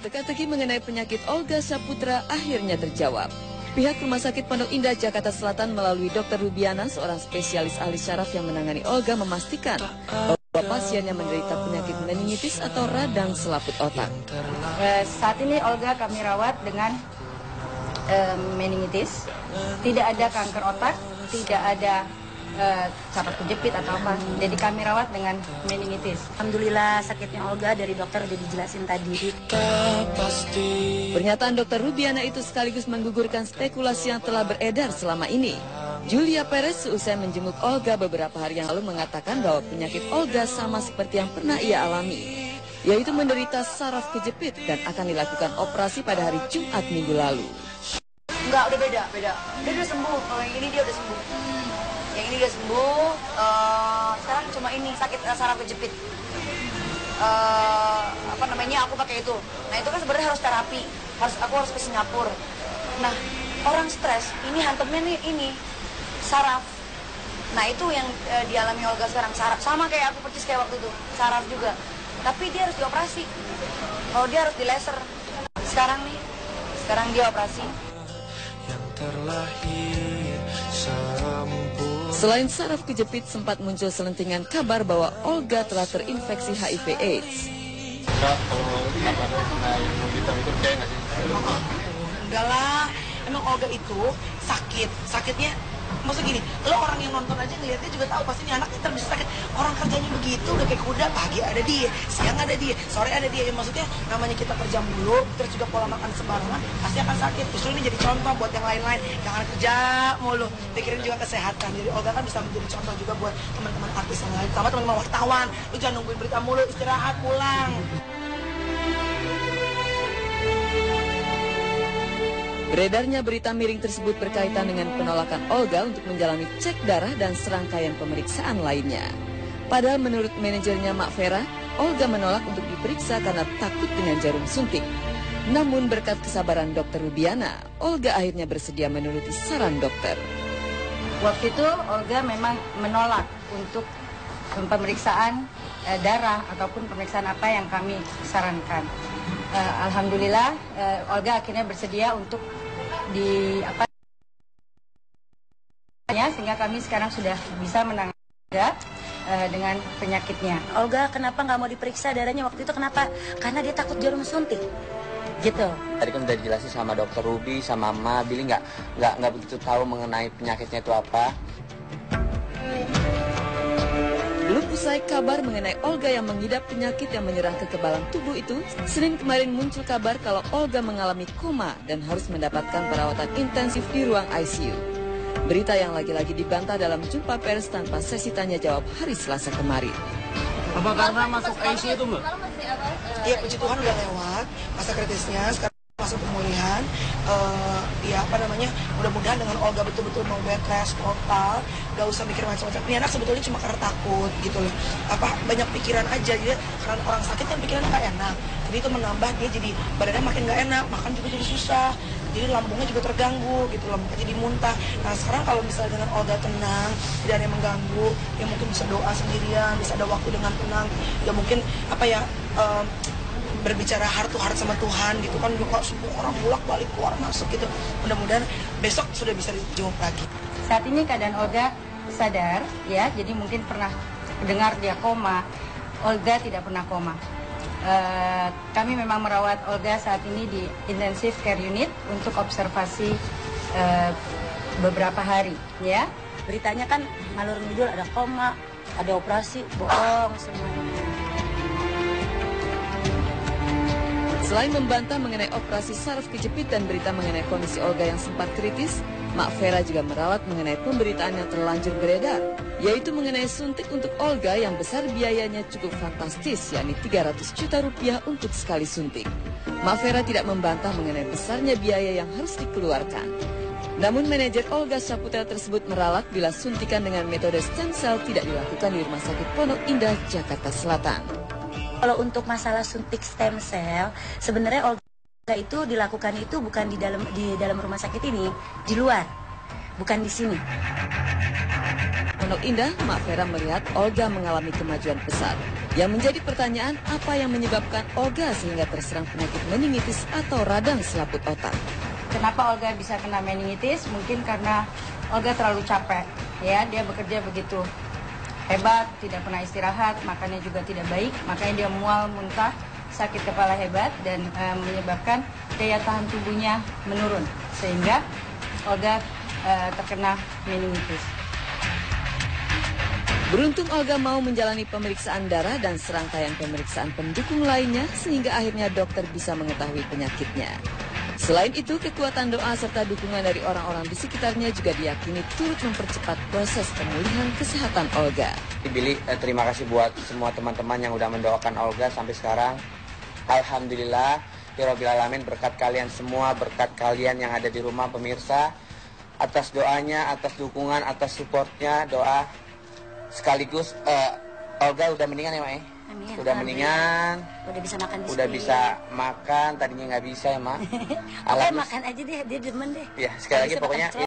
Teka-teki mengenai penyakit Olga Saputra akhirnya terjawab. Pihak Rumah Sakit Pondok Indah, Jakarta Selatan melalui Dr. Rubiana, seorang spesialis ahli syaraf yang menangani Olga, memastikan bahwa pasiennya menderita penyakit meningitis atau radang selaput otak. Saat ini Olga kami rawat dengan meningitis, tidak ada kanker otak, tidak ada saraf kejepit atau apa. Jadi kami rawat dengan meningitis. Alhamdulillah sakitnya Olga dari dokter udah dijelasin tadi. Pernyataan Dr. Rubiana itu sekaligus menggugurkan spekulasi yang telah beredar selama ini. Julia Perez seusai menjenguk Olga beberapa hari yang lalu mengatakan bahwa penyakit Olga sama seperti yang pernah ia alami, yaitu menderita saraf kejepit dan akan dilakukan operasi pada hari Jumat minggu lalu. Enggak, udah beda. Dia udah sembuh. Kalau yang ini dia udah sembuh. Yang ini udah sembuh. Sekarang cuma ini sakit saraf kejepit. Aku pakai itu. Nah itu kan sebenarnya harus terapi. Aku harus ke Singapura. Nah orang stres, ini hantamnya nih ini saraf. Nah itu yang dialami Olga sekarang, saraf. Sama kayak aku percis kayak waktu itu, saraf juga. Tapi dia harus dioperasi. Kalau dia harus di laser. Sekarang dia operasi. Selain saraf kejepit, sempat muncul selentingan kabar bahwa Olga telah terinfeksi HIV/AIDS. Kalau ilmu hitam itu percaya nggak sih? Enggak lah, emang Olga itu sakitnya, maksudnya gini, lo orang yang nonton aja ngeliatnya juga tahu pasti ini anaknya ntar bisa sakit. Orang kerjanya begitu, udah kayak kuda, pagi ada dia, siang ada dia, sore ada dia. Ya, maksudnya namanya kita kerja mulu, terus juga pola makan sembarangan, pasti akan sakit. Justru ini jadi contoh buat yang lain-lain, jangan kerja mulu, pikirin juga kesehatan. Jadi Olga kan bisa menjadi contoh juga buat teman-teman artis yang lain, sama teman-teman wartawan. Lu jangan nungguin berita mulu, istirahat, pulang. Beredarnya berita miring tersebut berkaitan dengan penolakan Olga untuk menjalani cek darah dan serangkaian pemeriksaan lainnya. Padahal menurut manajernya Mak Vera, Olga menolak untuk diperiksa karena takut dengan jarum suntik. Namun berkat kesabaran Dr. Rubiana, Olga akhirnya bersedia menuruti saran dokter. Waktu itu Olga memang menolak untuk pemeriksaan darah ataupun pemeriksaan apa yang kami sarankan. Alhamdulillah Olga akhirnya bersedia untuk sehingga kami sekarang sudah bisa menangani dengan penyakitnya. Olga kenapa nggak mau diperiksa darahnya waktu itu, kenapa? Karena dia takut jarum suntik. Gitu. Tadi kan udah dijelasin sama Dokter Ruby, sama Mama, Billy nggak begitu tahu mengenai penyakitnya itu apa. Belum usai kabar mengenai Olga yang mengidap penyakit yang menyerang kekebalan tubuh itu, Senin kemarin muncul kabar kalau Olga mengalami koma dan harus mendapatkan perawatan intensif di ruang ICU. Berita yang lagi-lagi dibantah dalam jumpa pers tanpa sesi tanya jawab hari Selasa kemarin. Apa karena masuk ICU itu, Mbak? Iya, puji Tuhan udah lewat masa kritisnya, sekarang masuk pemulihan. Mudah-mudahan dengan Olga betul-betul mau bed rest total, gak usah mikir macam-macam. Ini anak sebetulnya cuma karena takut gitu loh. Banyak pikiran aja, jadi karena orang sakit kan pikiran gak enak. Jadi itu menambah dia jadi badannya makin gak enak, makan juga jadi susah. Jadi lambungnya juga terganggu gitu loh, jadi muntah. Nah sekarang kalau misalnya dengan Olga tenang, tidak ada yang mengganggu, ya mungkin bisa doa sendirian, bisa ada waktu dengan tenang. Ya mungkin berbicara heart to heart sama Tuhan gitu kan, juga semua orang bolak-balik keluar masuk gitu. Mudah-mudahan besok sudah bisa dijenguk lagi. Saat ini keadaan Olga sadar ya, jadi mungkin pernah dengar dia koma. Olga tidak pernah koma. Kami memang merawat Olga saat ini di intensive care unit untuk observasi beberapa hari ya. Beritanya kan ngalur ngidul, ada koma, ada operasi, bohong semuanya. Selain membantah mengenai operasi saraf kejepit dan berita mengenai kondisi Olga yang sempat kritis, Mak Vera juga meralat mengenai pemberitaan yang terlanjur beredar, yaitu mengenai suntik untuk Olga yang besar biayanya cukup fantastis, yakni 300 juta rupiah untuk sekali suntik. Mak Vera tidak membantah mengenai besarnya biaya yang harus dikeluarkan. Namun manajer Olga Saputra tersebut meralat bila suntikan dengan metode stem cell tidak dilakukan di Rumah Sakit Pondok Indah, Jakarta Selatan. Kalau untuk masalah suntik stem cell, sebenarnya Olga itu dilakukan itu bukan di dalam rumah sakit ini, di luar, bukan di sini. Pondok Indah, Mak Vera melihat Olga mengalami kemajuan pesat. Yang menjadi pertanyaan, apa yang menyebabkan Olga sehingga terserang penyakit meningitis atau radang selaput otak? Kenapa Olga bisa kena meningitis? Mungkin karena Olga terlalu capek. Ya, dia bekerja begitu hebat, tidak pernah istirahat, makannya juga tidak baik, makanya dia mual, muntah, sakit kepala hebat, dan menyebabkan daya tahan tubuhnya menurun, sehingga Olga terkena meningitis. Beruntung Olga mau menjalani pemeriksaan darah dan serangkaian pemeriksaan pendukung lainnya sehingga akhirnya dokter bisa mengetahui penyakitnya. Selain itu, kekuatan doa serta dukungan dari orang-orang di sekitarnya juga diyakini turut mempercepat proses pemulihan kesehatan Olga. Billy, terima kasih buat semua teman-teman yang udah mendoakan Olga sampai sekarang. Alhamdulillah, ya Rabbil Alamin, berkat kalian semua, berkat kalian yang ada di rumah pemirsa, atas doanya, atas dukungan, atas supportnya, doa. Sekaligus Olga udah mendingan ya, Mak? Amin. Udah mendingan. Udah bisa makan di Udah sini. bisa makan, tadinya nggak bisa ya, Mak. Pokoknya makan aja deh, dia demen deh. Ya, sekali lagi Bisa makan pokoknya celok.